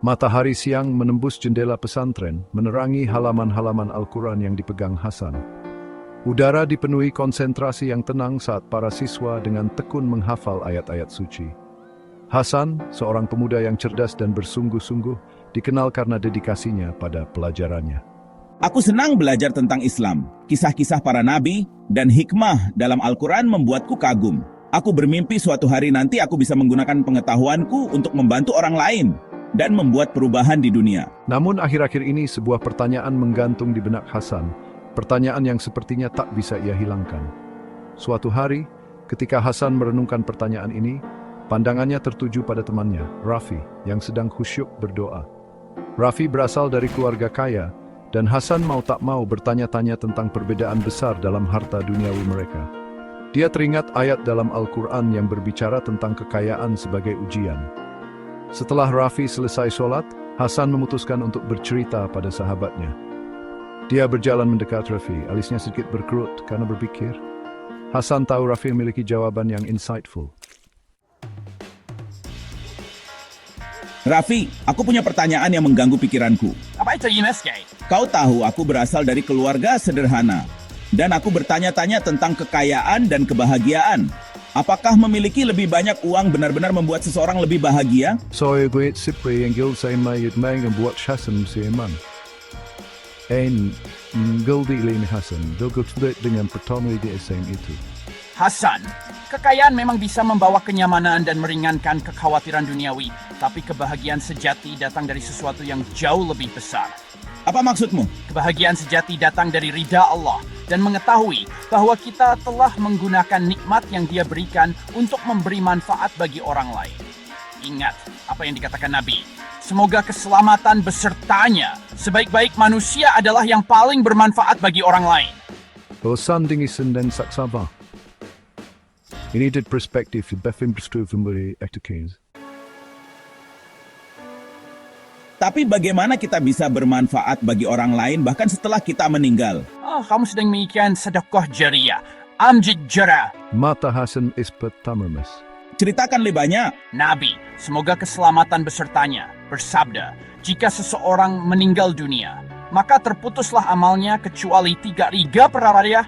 Matahari siang menembus jendela pesantren, menerangi halaman-halaman Al-Quran yang dipegang Hasan. Udara dipenuhi konsentrasi yang tenang saat para siswa dengan tekun menghafal ayat-ayat suci. Hasan, seorang pemuda yang cerdas dan bersungguh-sungguh, dikenal karena dedikasinya pada pelajarannya. Aku senang belajar tentang Islam. Kisah-kisah para nabi dan hikmah dalam Al-Quran membuatku kagum. Aku bermimpi suatu hari nanti aku bisa menggunakan pengetahuanku untuk membantu orang lain dan membuat perubahan di dunia. Namun akhir-akhir ini sebuah pertanyaan menggantung di benak Hasan. Pertanyaan yang sepertinya tak bisa ia hilangkan. Suatu hari, ketika Hasan merenungkan pertanyaan ini, pandangannya tertuju pada temannya, Rafi, yang sedang khusyuk berdoa. Rafi berasal dari keluarga kaya, dan Hasan mau tak mau bertanya-tanya tentang perbedaan besar dalam harta duniawi mereka. Dia teringat ayat dalam Al-Quran yang berbicara tentang kekayaan sebagai ujian. Setelah Rafi selesai sholat, Hasan memutuskan untuk bercerita pada sahabatnya. Dia berjalan mendekat Rafi, alisnya sedikit berkerut karena berpikir. Hasan tahu Rafi memiliki jawaban yang insightful. Rafi, aku punya pertanyaan yang mengganggu pikiranku. Apa itu UMSK? Kau tahu aku berasal dari keluarga sederhana, dan aku bertanya-tanya tentang kekayaan dan kebahagiaan. Apakah memiliki lebih banyak uang benar-benar membuat seseorang lebih bahagia? Saya guit sipri yang gil saya mayat yang buat Hasan seman. Gildi Lini Hasan, dogot dengan pertama di SM itu. Hasan, kekayaan memang bisa membawa kenyamanan dan meringankan kekhawatiran duniawi, tapi kebahagiaan sejati datang dari sesuatu yang jauh lebih besar. Apa maksudmu? Kebahagiaan sejati datang dari ridha Allah dan mengetahui bahwa kita telah menggunakan nikmat yang Dia berikan untuk memberi manfaat bagi orang lain. Ingat apa yang dikatakan Nabi, semoga keselamatan besertanya. Sebaik-baik manusia adalah yang paling bermanfaat bagi orang lain. Hasan dingisan dan saksaba. Ini dari perspektif Befim Bestuvumuri Ektekins. Tapi bagaimana kita bisa bermanfaat bagi orang lain bahkan setelah kita meninggal? Kamu sedang memikirkan sedekah jariah. Amjid jarah. Mata Hasan ispat tamermas. Ceritakan lebih banyak. Nabi, semoga keselamatan besertanya, bersabda, jika seseorang meninggal dunia, maka terputuslah amalnya kecuali 3 peraraya,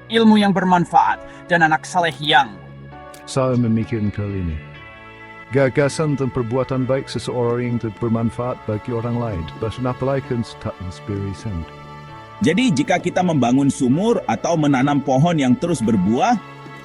ilmu yang bermanfaat, dan anak saleh yang. Saya memikirkan kali ini. Gagasan dan perbuatan baik seseorang yang bermanfaat bagi orang lain, bahkan apalagi tak inspirasi. Jadi jika kita membangun sumur atau menanam pohon yang terus berbuah,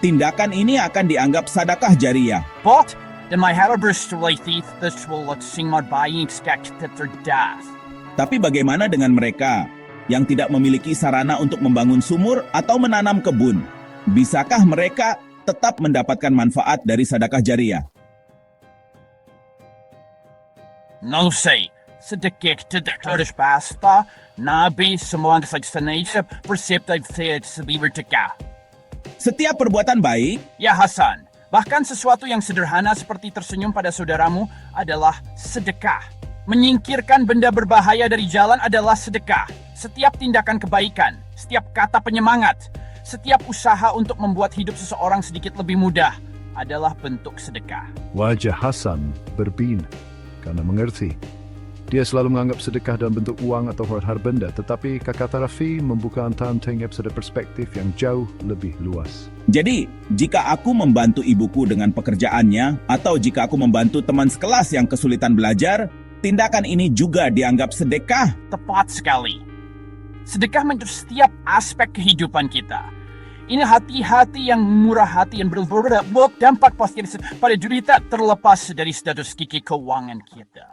tindakan ini akan dianggap sedekah jariah. But, dan my halabrist related, this will let sing my buying expect that their death. Tapi bagaimana dengan mereka yang tidak memiliki sarana untuk membangun sumur atau menanam kebun? Bisakah mereka tetap mendapatkan manfaat dari sedekah jariah? No say, sedikit tidak terus basta, Nabi semua kesaksian perseptif saya bertekah. Setiap perbuatan baik, Ya Hasan, bahkan sesuatu yang sederhana seperti tersenyum pada saudaramu adalah sedekah. Menyingkirkan benda berbahaya dari jalan adalah sedekah. Setiap tindakan kebaikan, setiap kata penyemangat, setiap usaha untuk membuat hidup seseorang sedikit lebih mudah adalah bentuk sedekah. Wajah Hasan berbina karena mengerti. Dia selalu menganggap sedekah dalam bentuk uang atau harta benda, tetapi kata Rafi membuka antaran tengep pada perspektif yang jauh lebih luas. jadi jika aku membantu ibuku dengan pekerjaannya, atau jika aku membantu teman sekelas yang kesulitan belajar, tindakan ini juga dianggap sedekah. Tepat sekali. Sedekah menyentuh setiap aspek kehidupan kita. Ini hati-hati yang murah hati yang berdampak positif pada diri kita terlepas dari status gigi keuangan kita.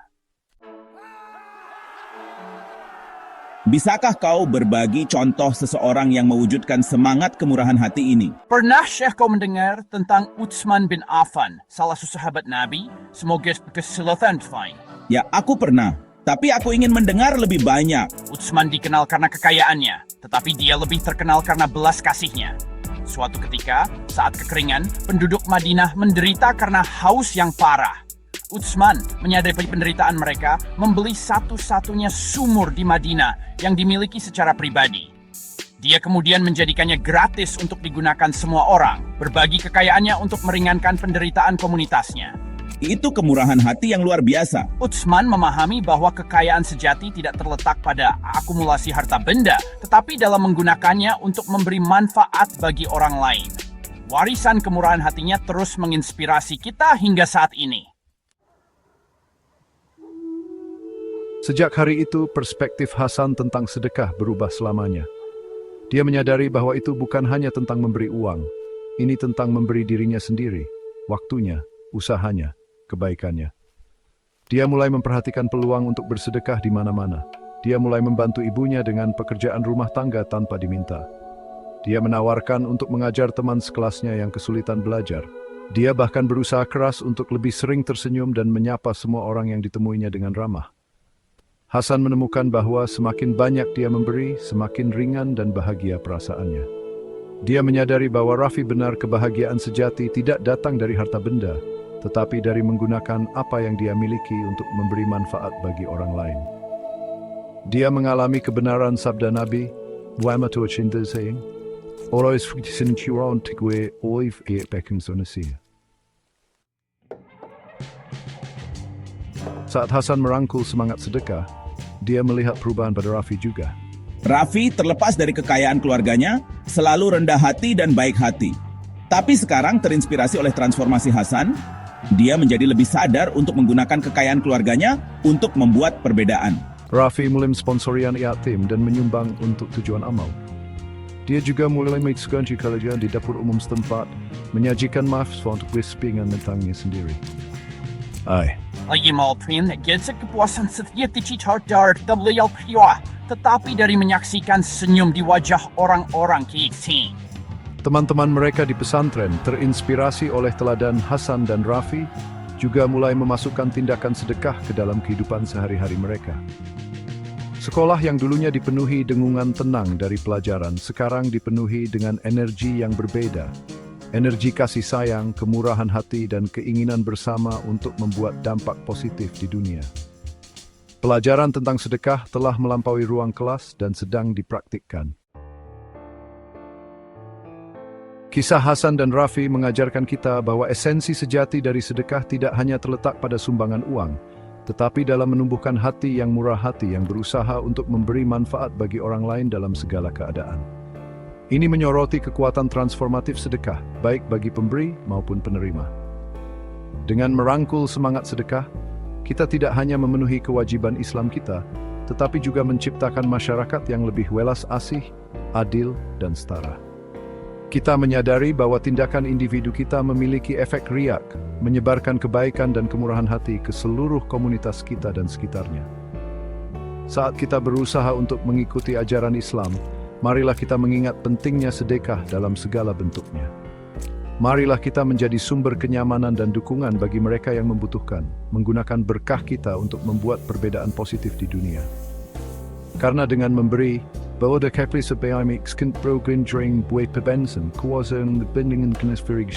Bisakah kau berbagi contoh seseorang yang mewujudkan semangat kemurahan hati ini? Pernah Syekh kau mendengar tentang Utsman bin Affan, salah satu sahabat Nabi? Semoga kesulitan fine. Ya, aku pernah. Tapi aku ingin mendengar lebih banyak. Utsman dikenal karena kekayaannya, tetapi dia lebih terkenal karena belas kasihnya. Suatu ketika, saat kekeringan, penduduk Madinah menderita karena haus yang parah. Utsman menyadari penderitaan mereka, membeli satu-satunya sumur di Madinah yang dimiliki secara pribadi. Dia kemudian menjadikannya gratis untuk digunakan semua orang, berbagi kekayaannya untuk meringankan penderitaan komunitasnya. Itu kemurahan hati yang luar biasa. Utsman memahami bahwa kekayaan sejati tidak terletak pada akumulasi harta benda, tetapi dalam menggunakannya untuk memberi manfaat bagi orang lain. Warisan kemurahan hatinya terus menginspirasi kita hingga saat ini. Sejak hari itu, perspektif Hasan tentang sedekah berubah selamanya. Dia menyadari bahwa itu bukan hanya tentang memberi uang, ini tentang memberi dirinya sendiri, waktunya, usahanya, kebaikannya. Dia mulai memperhatikan peluang untuk bersedekah di mana-mana. Dia mulai membantu ibunya dengan pekerjaan rumah tangga tanpa diminta. Dia menawarkan untuk mengajar teman sekelasnya yang kesulitan belajar. Dia bahkan berusaha keras untuk lebih sering tersenyum dan menyapa semua orang yang ditemuinya dengan ramah. Hasan menemukan bahwa semakin banyak dia memberi, semakin ringan dan bahagia perasaannya. Dia menyadari bahwa Rafi benar, kebahagiaan sejati tidak datang dari harta benda, tetapi dari menggunakan apa yang dia miliki untuk memberi manfaat bagi orang lain. Dia mengalami kebenaran sabda Nabi, Saat Hasan merangkul semangat sedekah, dia melihat perubahan pada Rafi juga. Rafi terlepas dari kekayaan keluarganya, selalu rendah hati dan baik hati. Tapi sekarang terinspirasi oleh transformasi Hasan, dia menjadi lebih sadar untuk menggunakan kekayaan keluarganya untuk membuat perbedaan. Rafi mulai sponsorian yatim dan menyumbang untuk tujuan amal. Dia juga mulai mengikuti kerjaan di dapur umum setempat, menyajikan mahasiswa untuk berspingan tentangnya sendiri. Lagi maupun gets kepuasan setiap digital dari beliau priwa, tetapi dari menyaksikan senyum di wajah orang-orang keksin. Teman-teman mereka di pesantren terinspirasi oleh teladan Hasan dan Rafi, juga mulai memasukkan tindakan sedekah ke dalam kehidupan sehari-hari mereka. Sekolah yang dulunya dipenuhi dengungan tenang dari pelajaran, sekarang dipenuhi dengan energi yang berbeda. Energi kasih sayang, kemurahan hati, dan keinginan bersama untuk membuat dampak positif di dunia. Pelajaran tentang sedekah telah melampaui ruang kelas dan sedang dipraktikkan. Kisah Hasan dan Rafi mengajarkan kita bahwa esensi sejati dari sedekah tidak hanya terletak pada sumbangan uang, tetapi dalam menumbuhkan hati yang murah hati yang berusaha untuk memberi manfaat bagi orang lain dalam segala keadaan. Ini menyoroti kekuatan transformatif sedekah, baik bagi pemberi maupun penerima. Dengan merangkul semangat sedekah, kita tidak hanya memenuhi kewajiban Islam kita, tetapi juga menciptakan masyarakat yang lebih welas asih, adil, dan setara. Kita menyadari bahwa tindakan individu kita memiliki efek riak, menyebarkan kebaikan dan kemurahan hati ke seluruh komunitas kita dan sekitarnya. Saat kita berusaha untuk mengikuti ajaran Islam, marilah kita mengingat pentingnya sedekah dalam segala bentuknya. Marilah kita menjadi sumber kenyamanan dan dukungan bagi mereka yang membutuhkan, menggunakan berkah kita untuk membuat perbedaan positif di dunia. Karena dengan memberi, bahwa kepli sebagai kan progrin buat pebensen, kuasa bendingan kenesferig